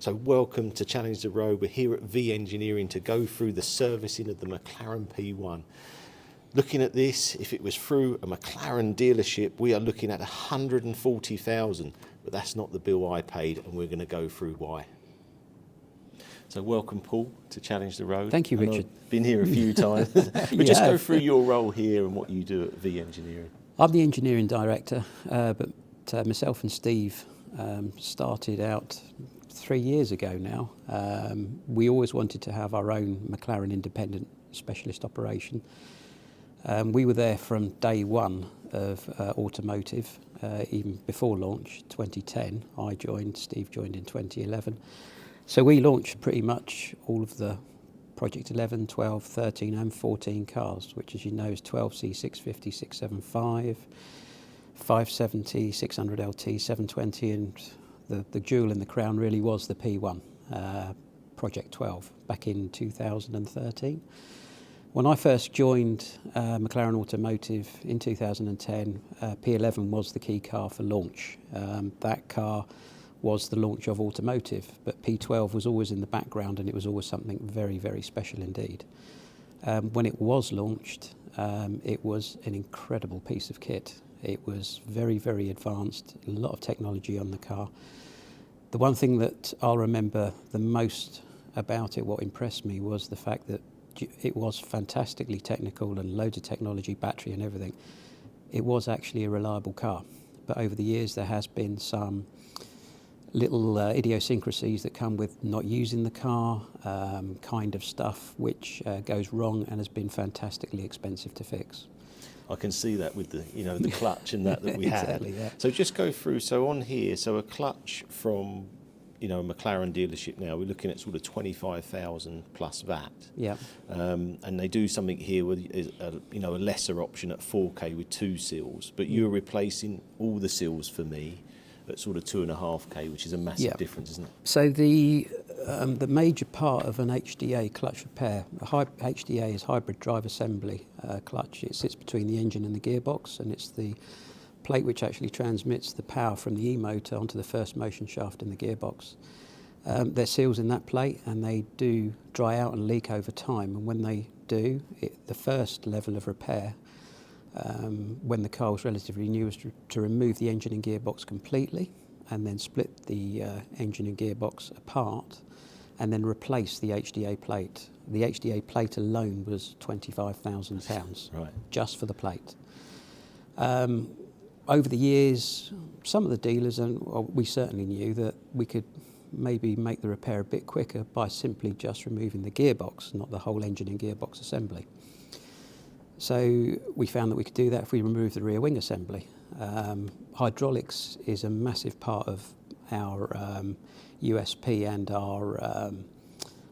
So welcome to Challenge the Road. We're here at V Engineering to go through the servicing of the Mclaren P1. Looking at this, if it was through a McLaren dealership, we are looking at 140,000, but that's not the bill I paid, and we're going to go through why. So welcome, Paul, to Challenge the Road. Thank you, Richard. I've been here a few times, but just go through your role here and what you do at V Engineering. I'm the engineering director, but myself and Steve started out 3 years ago now. We always wanted to have our own McLaren independent specialist operation. We were there from day one of automotive, even before launch, 2010. I joined, Steve joined in 2011. So we launched pretty much all of the Project 11, 12, 13 and 14 cars, which as you know is 12C, 650, 675, 570, 600 LT, 720, and the jewel in the crown really was the P1, Project 12, back in 2013. When I first joined McLaren Automotive in 2010, P11 was the key car for launch. That car was the launch of automotive, but P12 was always in the background, and it was always something very, very special indeed. When it was launched, it was an incredible piece of kit. It was very, very advanced, a lot of technology on the car. The one thing that I'll remember the most about it, what impressed me, was the fact that it was fantastically technical and loads of technology, battery and everything. It was actually a reliable car, but over the years there has been some little idiosyncrasies that come with not using the car, kind of stuff which goes wrong and has been fantastically expensive to fix. I can see that with the, the clutch and that we Exactly, had. yeah. So just go through, so on here, so a clutch from, a McLaren dealership now, we're looking at sort of 25,000 plus VAT. Yeah. And they do something here with, a lesser option at 4K with 2 seals, but you're replacing all the seals for me at sort of 2.5K, which is a massive difference, isn't it? So the major part of an HDA clutch repair, HDA is hybrid drive assembly clutch. It sits between the engine and the gearbox, and it's the plate which actually transmits the power from the E-motor onto the first motion shaft in the gearbox. There's seals in that plate, and they do dry out and leak over time, and when they do, the first level of repair, when the car was relatively new, was to remove the engine and gearbox completely, and then split the engine and gearbox apart, and then replace the HDA plate. The HDA plate alone was £25,000, right, just for the plate. Over the years, some of the dealers, and we certainly knew that we could maybe make the repair a bit quicker by simply just removing the gearbox, not the whole engine and gearbox assembly. So we found that we could do that if we remove the rear wing assembly. Hydraulics is a massive part of our USP and our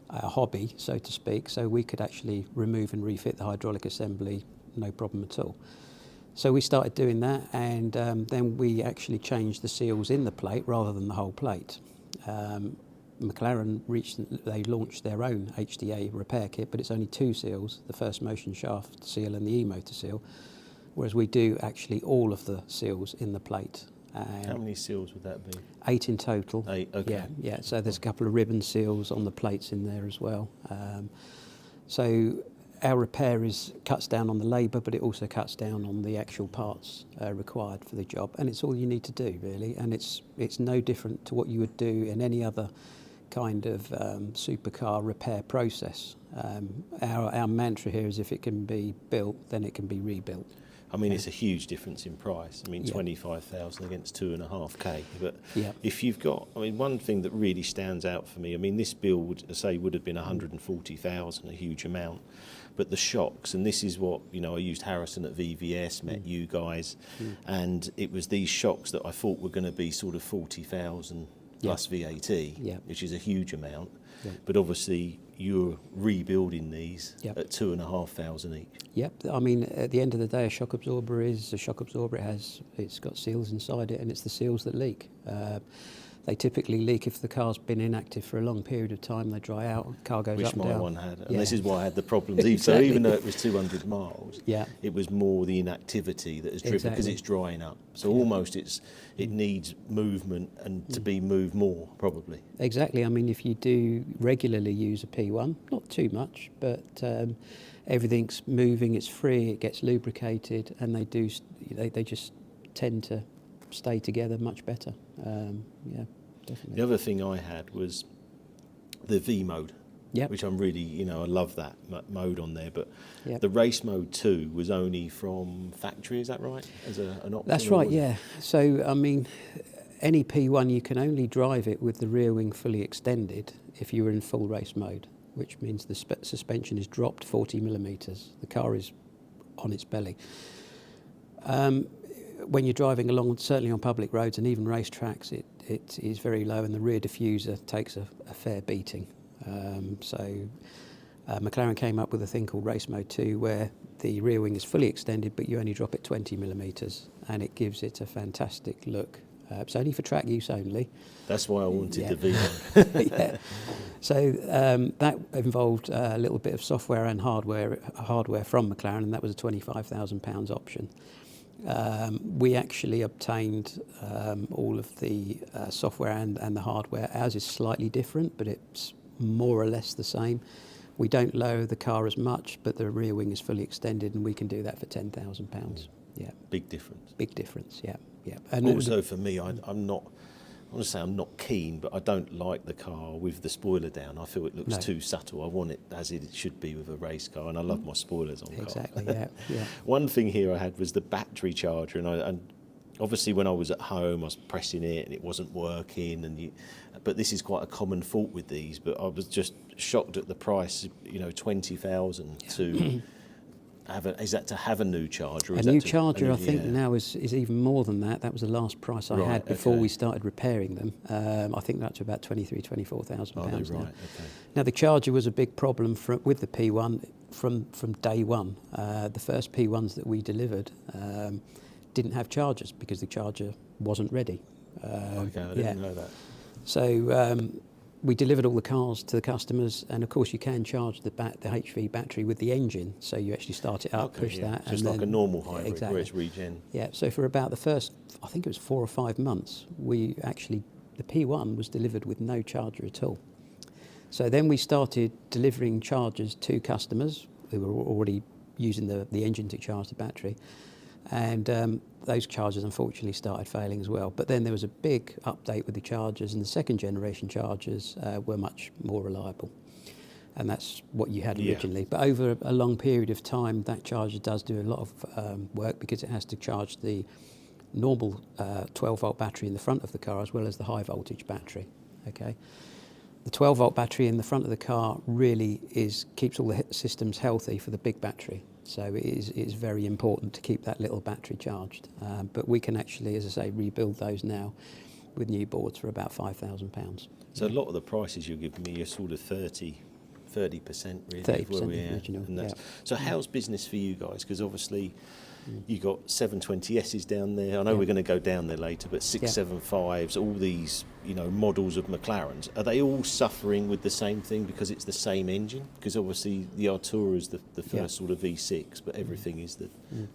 hobby, so to speak, so we could actually remove and refit the hydraulic assembly, no problem at all. So we started doing that, and then we actually changed the seals in the plate rather than the whole plate. McLaren they launched their own HDA repair kit, but it's only 2 seals, the first motion shaft seal and the E-motor seal, whereas we do actually all of the seals in the plate. How many seals would that be? 8 in total. 8, okay. Yeah. So there's a couple of ribbon seals on the plates in there as well. So our repair cuts down on the labour, but it also cuts down on the actual parts required for the job, and it's all you need to do really, and it's no different to what you would do in any other kind of supercar repair process. Our mantra here is if it can be built, then it can be rebuilt. I mean, it's a huge difference in price. I mean, 25,000 against 2.5K. But if you've got, one thing that really stands out for me, this build, I say, would have been 140,000, a huge amount. But the shocks, and this is what, I used Harrison at VVS, met you guys, and it was these shocks that I thought were going to be sort of 40,000 plus VAT, which is a huge amount. But obviously, you're rebuilding these at 2,500 each. Yep. At the end of the day, a shock absorber is a shock absorber. It's got seals inside it, and it's the seals that leak. They typically leak if the car's been inactive for a long period of time. They dry out, car goes up and down. Which my one had. And this is why I had the problems. So even though it was 200 miles, it was more the inactivity that has driven, because it's drying up. So almost it needs movement and to be moved more, probably. Exactly. I mean, if you do regularly use a P1, not too much, but everything's moving, it's free, it gets lubricated, and they just tend to stay together much better. Yeah, definitely. The other thing I had was the V mode, which I'm really, I love that mode on there. But the race mode 2 was only from factory, is that right? As an option? That's right, yeah. So, I mean, any P1, you can only drive it with the rear wing fully extended if you're in full race mode, which means the suspension is dropped 40 millimetres. The car is on its belly. When you're driving along, certainly on public roads and even racetracks, it is very low, and the rear diffuser takes a fair beating. McLaren came up with a thing called Race Mode 2, where the rear wing is fully extended, but you only drop it 20 millimetres, and it gives it a fantastic look. It's only for track use only. That's why I wanted the V mode. So that involved a little bit of software and hardware from McLaren, and that was a £25,000 option. We actually obtained all of the software and the hardware. Ours is slightly different, but it's more or less the same. We don't lower the car as much, but the rear wing is fully extended, and we can do that for £10,000. Yeah. Big difference. Big difference, yeah. And also for me, I'm not keen, but I don't like the car with the spoiler down. I feel it looks too subtle. I want it as it should be with a race car, and I love my spoilers on cars. Exactly, yeah. One thing here I had was the battery charger, and obviously when I was at home I was pressing it and it wasn't working, but this is quite a common fault with these, but I was just shocked at the price, 20,000 to to have a new charger? A new charger, I think now is even more than that. That was the last price I had before we started repairing them. I think that's about £23,000, £24,000 now. Okay. Now the charger was a big problem with the P1 from day one. The first P1s that we delivered didn't have chargers because the charger wasn't ready. I didn't know that. So we delivered all the cars to the customers, and of course you can charge the HV battery with the engine, so you actually start it up, push that. Just like a normal hybrid, where it's regen. Yeah, so for about the first, I think it was 4 or 5 months, the P1 was delivered with no charger at all. So then we started delivering chargers to customers who were already using the engine to charge the battery, and those chargers unfortunately started failing as well. But then there was a big update with the chargers, and the second generation chargers were much more reliable, and that's what you had originally. But over a long period of time, that charger does do a lot of work, because it has to charge the normal 12-volt battery in the front of the car as well as the high voltage battery. Okay, the 12-volt battery in the front of the car really keeps all the systems healthy for the big battery. So it is very important to keep that little battery charged. But we can actually, as I say, rebuild those now with new boards for about £5,000. So a lot of the prices you're giving me are sort of 30% really. 30% original. So how's business for you guys? Because obviously you got 720Ss down there. I know we're going to go down there later, but 675s, all these models of McLarens, are they all suffering with the same thing because it's the same engine? Because obviously the Artura is the first sort of V6, but everything is the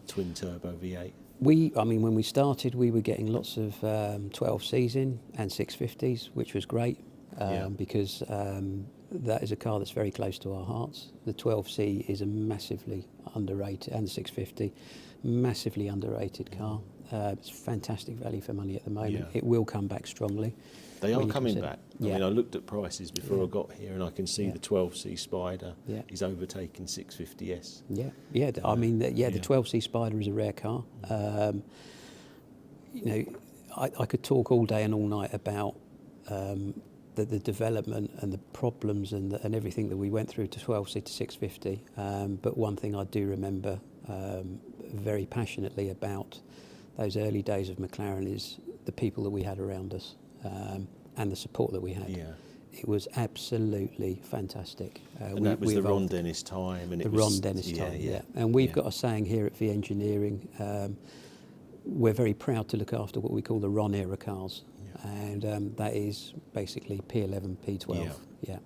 twin turbo V8. When we started, we were getting lots of 12Cs in and 650s, which was great, because that is a car that's very close to our hearts. The 12C is a massively underrated, and the 650, massively underrated car. It's fantastic value for money at the moment. It will come back strongly. They are coming back. I mean, I looked at prices before I got here, and I can see the 12C Spider is overtaking 650S. The 12C Spider is a rare car. I could talk all day and all night about the development and the problems and everything that we went through to 12C to 650. But one thing I do remember very passionately about those early days of McLaren is the people that we had around us, and the support that we had. It was absolutely fantastic. And that was the Ron Dennis time. And Ron Dennis time. And we've got a saying here at V Engineering, we're very proud to look after what we call the Ron era cars. and that is basically P11, P12. Yeah.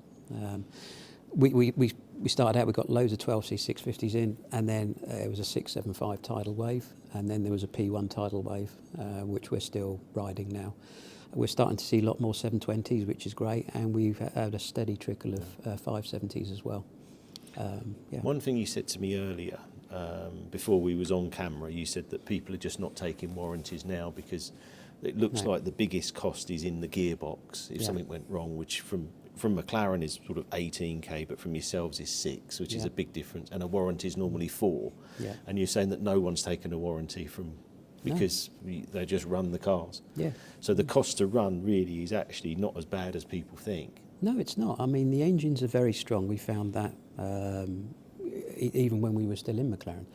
We started out, we got loads of 12C 650s in, and then it was a 675 tidal wave, and then there was a P1 tidal wave, which we're still riding now. We're starting to see a lot more 720s, which is great, and we've had a steady trickle of 570s as well. One thing you said to me earlier, before we was on camera, you said that people are just not taking warranties now because it looks like the biggest cost is in the gearbox if something went wrong, which from McLaren is sort of 18k, but from yourselves is 6, which is a big difference, and a warranty is normally 4. And you're saying that no one's taken a warranty because they just run the cars. So the cost to run really is actually not as bad as people think. No, it's not. I mean, the engines are very strong. We found that even when we were still in McLaren.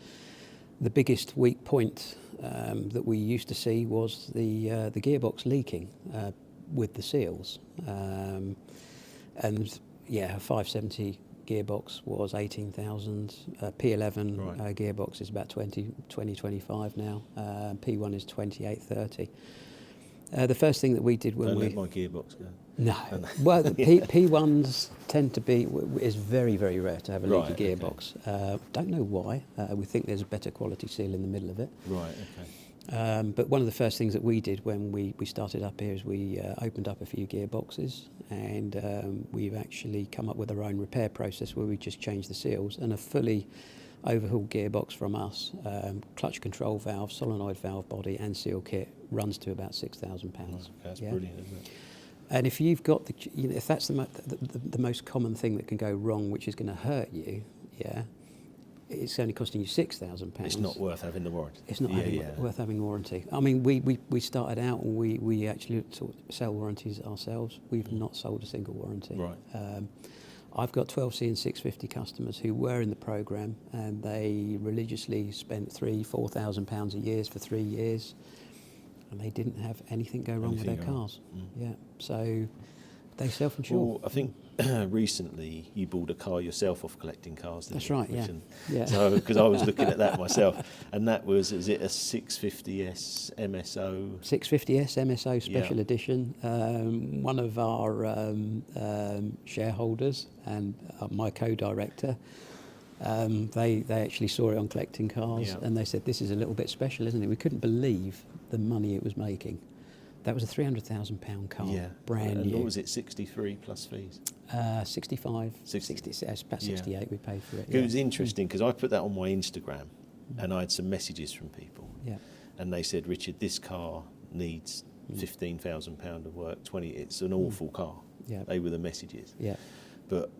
The biggest weak point that we used to see was the gearbox leaking with the seals. And yeah, a 570 gearbox was 18,000. P11 gearbox is about 25 now. P1 is 28, 30. The first thing that we did when Don't let my gearbox go. No. Well, the P1s tend to be, it's very, very rare to have a leaky gearbox. Don't know why. We think there's a better quality seal in the middle of it. But one of the first things that we did when we started up here is we opened up a few gearboxes, and we've actually come up with our own repair process where we just change the seals, and a fully overhauled gearbox from us, clutch control valve, solenoid valve body and seal kit runs to about £6,000. That's brilliant, isn't it? And if you've got if that's the most common thing that can go wrong, which is going to hurt you, it's only costing you £6,000. It's not worth having the warranty. It's not worth having a warranty. I mean, we started out and we actually sell warranties ourselves. We've not sold a single warranty. I've got 12C and 650 customers who were in the programme, and they religiously spent £3,000-4,000 a year for 3 years, and they didn't have anything go wrong with their cars. So they self-insure. Well, I think recently you bought a car yourself off collecting cars, didn't you? That's right, So, because I was looking at that myself, and that was, is it a 650S MSO? 650S MSO Special Edition. One of our shareholders and my co-director, they actually saw it on collecting cars, and they said, this is a little bit special, isn't it? We couldn't believe the money it was making. That was a £300,000 car, brand new. What was it, 63 plus fees? 65, 60, about 68 we paid for it. It was interesting because I put that on my Instagram, and I had some messages from people. And they said, Richard, this car needs £15,000 of work, 20. It's an awful car. They were the messages. But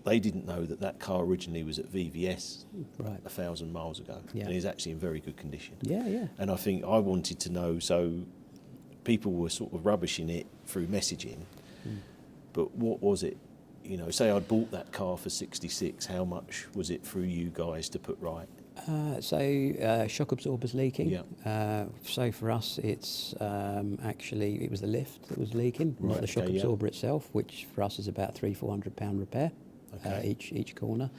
they didn't know that car originally was at VVS 1,000 miles ago, and is actually in very good condition. And I think I wanted to know, so people were sort of rubbishing it through messaging, but what was it? You know, say I'd bought that car for 66, how much was it through you guys to put right? Shock absorbers leaking. So for us, it's actually, it was the lift that was leaking, not the shock absorber itself, which for us is about £300-400 repair each corner.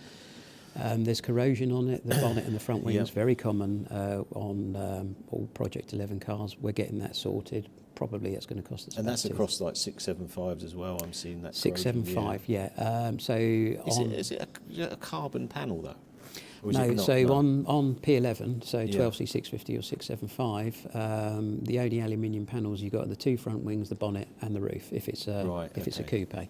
There's corrosion on it, the bonnet and the front wings, very common on all Project 11 cars. We're getting that sorted. Probably it's going to cost us. And that's across like 675s as well. I'm seeing that. 675, so is it a carbon panel though? No, on P11, so 12C 650 or 675, the only aluminium panels you've got are the two front wings, the bonnet and the roof, if it's a coupe.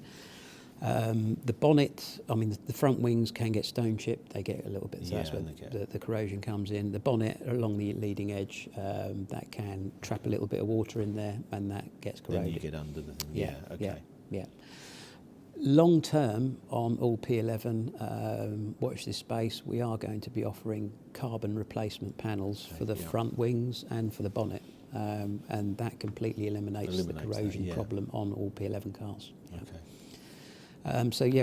The bonnet, I mean, the front wings can get stone chipped. They get a little bit, so that's where the corrosion comes in. The bonnet along the leading edge, that can trap a little bit of water in there, and that gets corroded. Then you get under the thing. Long term on all P11, watch this space, we are going to be offering carbon replacement panels for the front wings and for the bonnet, and that completely eliminates the corrosion problem on all P11 cars.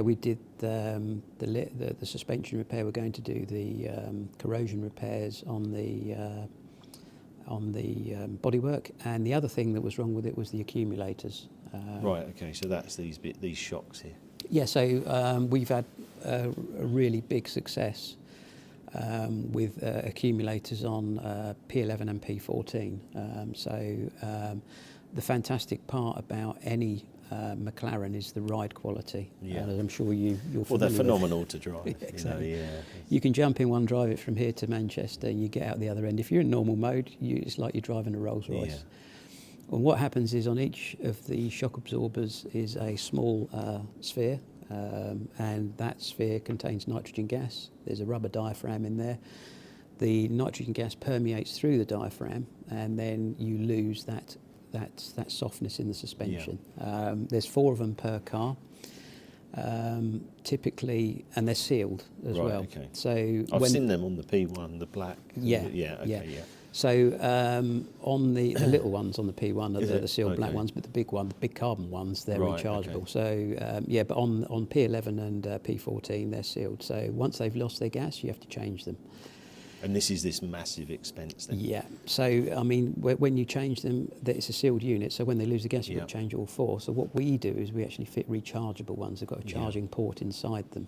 We did the suspension repair. We're going to do the corrosion repairs on the bodywork, and the other thing that was wrong with it was the accumulators. So that's these shocks here. We've had a really big success with accumulators on P11 and P14. the fantastic part about any McLaren is the ride quality. Yeah. And as I'm sure you're familiar Well, they're with. phenomenal to drive. Exactly. You know, You can jump in one, drive it from here to Manchester, and you get out the other end. If you're in normal mode, it's like you're driving a Rolls Royce. Yeah. And what happens is on each of the shock absorbers is a small sphere, and that sphere contains nitrogen gas. There's a rubber diaphragm in there. The nitrogen gas permeates through the diaphragm, and then you lose that softness in the suspension. Yeah. There's 4 of them per car, typically, and they're sealed as well. Okay. So I've seen them on the P1, the black. Yeah. Okay. So on the little ones on the P1 are the sealed black Okay. ones, but the big carbon ones, they're Right, rechargeable. okay. So but on P11 and P14 they're sealed. So once they've lost their gas, you have to change them. And this is this massive expense then? Yeah. So I mean, when you change them, it's a sealed unit. So when they lose the gas, you've got to change all 4. So what we do is we actually fit rechargeable ones. They've got a charging port inside them.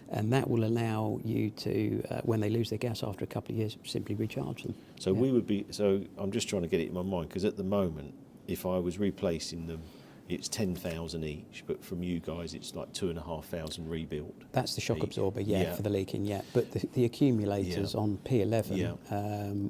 And that will allow you to, when they lose their gas after a couple of years, simply recharge them. So we would be, so I'm just trying to get it in my mind, because at the moment, if I was replacing them, it's 10,000 each, but from you guys, it's like 2,500 rebuilt. That's the shock each. absorber, for the leaking, But the accumulators on P11,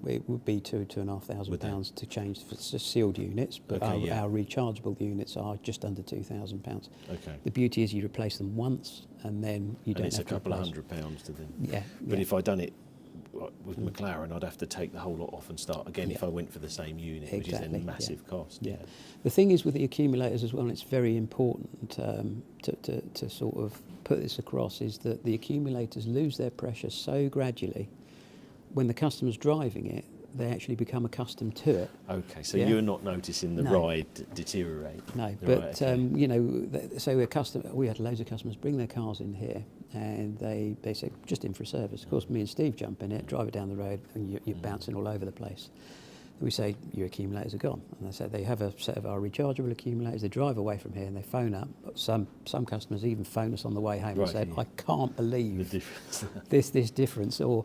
it would be £2,500 to change for sealed units, but our rechargeable units are just under £2,000. Okay. The beauty is you replace them once, and then you don't And it's have a couple of to replace. £100 to them. Yeah. But if I'd done it with McLaren, I'd have to take the whole lot off and start again if I went for the same unit, which is then a massive cost. Yeah. The thing is with the accumulators as well, and it's very important to sort of put this across, is that the accumulators lose their pressure so gradually. When the customer's driving it, they actually become accustomed to it. Okay, so you're not noticing the ride deteriorate? No, Right, but okay. you know, so we had loads of customers bring their cars in here, and they said, just in for a service. Of course, me and Steve jump in it, drive it down the road, and you're bouncing all over the place. And we say, your accumulators are gone. And they said they have a set of our rechargeable accumulators. They drive away from here and they phone up. Some customers even phone us on the way home and said, I can't believe The difference. this difference. Or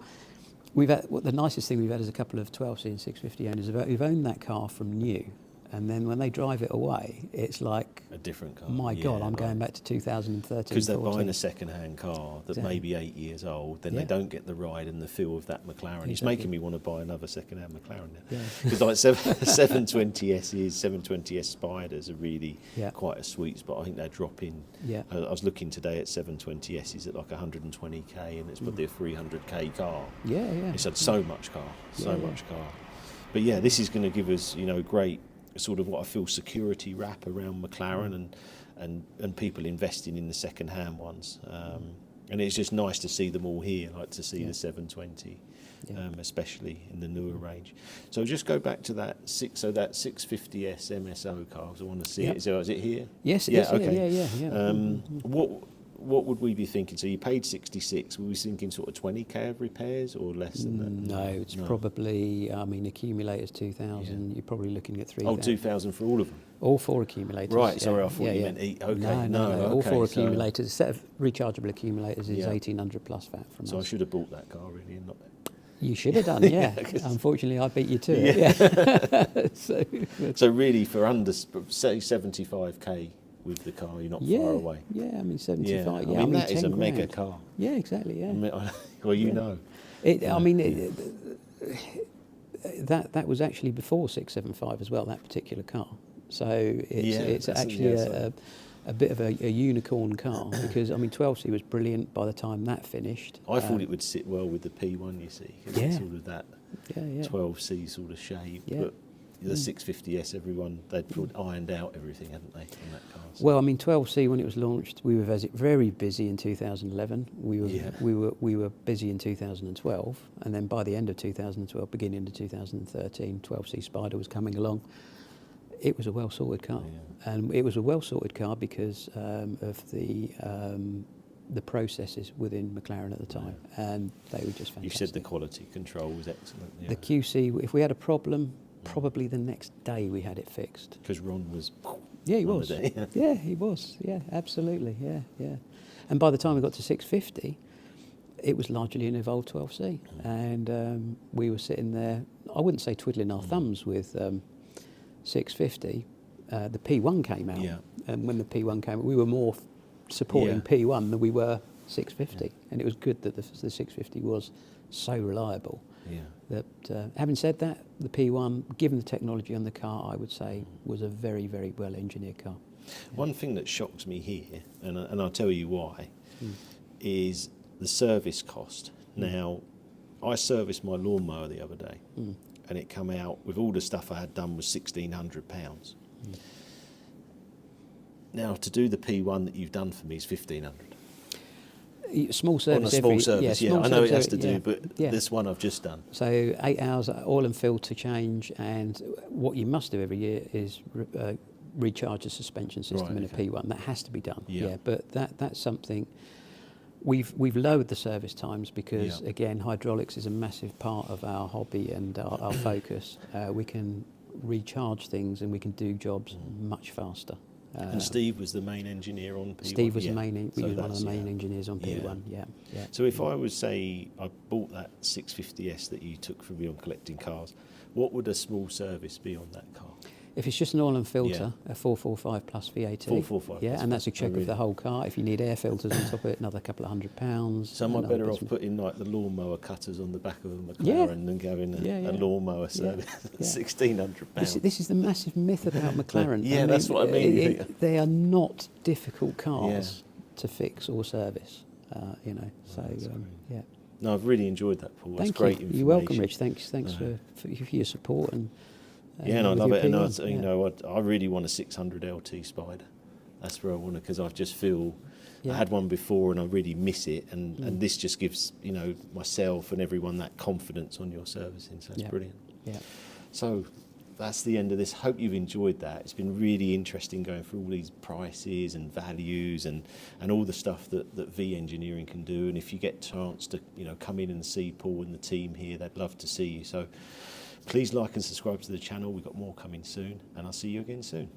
we've had, the nicest thing we've had is a couple of 12C and 650 owners who've owned that car from new, and then when they drive it away, it's like A different car. my God, I'm going back to 2013. Because they're 14. buying a second-hand car that may be 8 years old, then they don't get the ride and the feel of that McLaren. It's making me want to buy another second-hand McLaren now. Because like 720Ss, 720S Spiders are really quite a sweet spot. I think they're dropping. Yeah. I was looking today at 720Ss at like 120k, and it's probably a 300k car. Yeah. It's had so much car. But yeah, this is going to give us, great sort of what I feel security wrap around McLaren and people investing in the second-hand ones. And it's just nice to see them all here, like to see the 720, especially in the newer range. So just go back to that 650S MSO car, because I want to see it. So is it here? Yes, it is. Okay. Yeah. What would we be thinking? So you paid 66. Were we thinking sort of 20k of repairs or less than that? No, it's probably, accumulators 2,000. You're probably looking at 3,000. Oh, 2,000 for all of them? All 4 accumulators. Right, sorry, I thought you meant eat. Okay, no. All okay, 4 accumulators. A set of rechargeable accumulators is 1,800 plus VAT from us. So I should have bought that car really and not. You should have done, yeah. Unfortunately, I beat you to it. Yeah. So really, for under, say, 75k with the car, you're not far away. Yeah, I mean 75. Yeah, I mean that is a 10 mega grand. car. Yeah, exactly. Yeah. Well, you know. That was actually before 675 as well. That particular car. So it's actually a bit of a unicorn car because 12C was brilliant by the time that finished. I thought it would sit well with the P1. You see, it's sort of that 12C sort of shape, but. The 650S, they'd ironed out everything, hadn't they, in that car? So. Well, 12C when it was launched, we were very busy in 2011. We were busy in 2012, and then by the end of 2012, beginning of 2013, 12C Spider was coming along. It was a well sorted car, and it was a well sorted car because of the processes within McLaren at the time, and they were just fantastic. You said the quality control was excellent. Yeah. The QC, if we had a problem. Probably the next day we had it fixed. Because Ron was. Yeah, he was. Yeah, he was. Yeah, absolutely. Yeah. And by the time we got to 650, it was largely an evolved 12C, and we were sitting there. I wouldn't say twiddling our thumbs with 650, the P1 came out. Yeah. And when the P1 came out, we were more supporting P1 than we were 650. And it was good that the 650 was so reliable. Yeah. That, having said that, the P1, given the technology on the car, I would say was a very, very well engineered car. One thing that shocks me here, and I'll tell you why, is the service cost. Now, I serviced my lawnmower the other day, and it come out with all the stuff I had done was £1,600. Now, to do the P1 that you've done for me is £1,500. Small service. On a small service, I know it has to do, but yeah. this one I've just done. So 8 hours oil and filter change, and what you must do every year is recharge the suspension system in a P1. That has to be done. Yeah, but that's something we've lowered the service times because again, hydraulics is a massive part of our hobby and our focus. We can recharge things and we can do jobs much faster. And Steve was the main engineer on P1? Steve was one of the main engineers on P1, yeah. So if I would say I bought that 650S that you took from me on collecting cars, what would a small service be on that car? If it's just an oil and filter, a 445 plus VAT. 445 yeah, plus and that's a check of the whole car. If you need air filters on top of it, another couple of £100. So am I better off putting like the lawnmower cutters on the back of a McLaren than going a lawnmower service? £1,600. This is the massive myth about McLaren. Yeah, that's what I mean. They are not difficult cars to fix or service. No, I've really enjoyed that, Paul. That's great information. You're welcome, Rich. Thanks for your support and. And I love it. And I really want a 600 LT Spider. That's where I want it because I just feel I had one before and I really miss it. And this just gives myself and everyone that confidence on your servicing. So it's brilliant. Yeah. So that's the end of this. Hope you've enjoyed that. It's been really interesting going through all these prices and values and all the stuff that V Engineering can do. And if you get a chance to come in and see Paul and the team here, they'd love to see you. So please like and subscribe to the channel. We've got more coming soon, and I'll see you again soon.